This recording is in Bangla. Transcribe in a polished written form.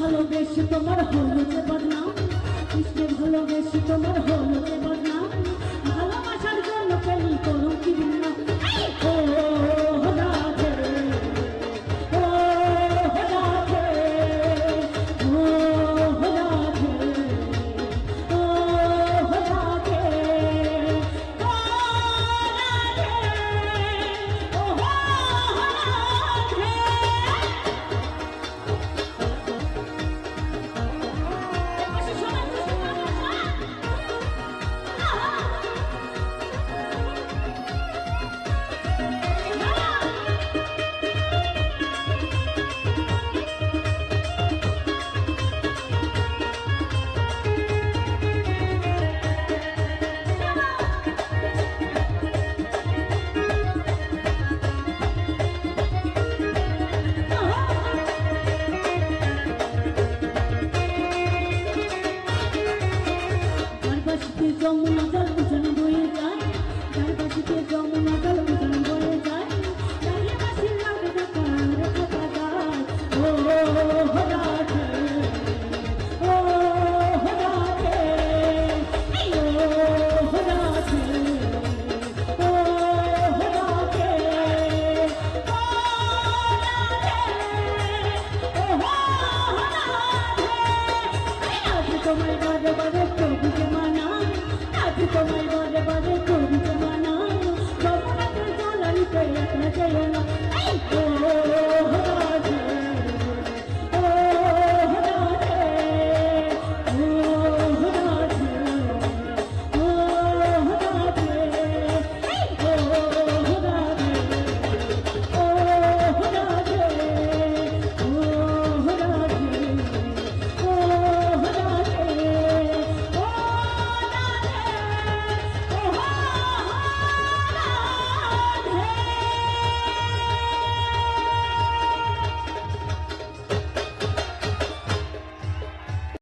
ভালোবেসে তোমার হলো যে বদনাম, কৃষ্ণে ভালোবেসে তোমার হলো যে বদনাম, ভালোবাসার জন্য পেলি করো কি না। ও রাধে, ও রাধে, ও রাধে, ও রাধে, ও রাধে, ও রাধে। যমুনা জল উজান বয়ে যায়, যার বাসিতে যমুনা জল উজান বয়ে যায়, তাই বাসির লাগে দেখার দেখা যায়। ও রাধে, ও রাধে, ও রাধে, ও রাধে, ও রাধে, ও রাধে। তোমায় বারে বারে প্রভুকে মানা, তোমায় বারে বারে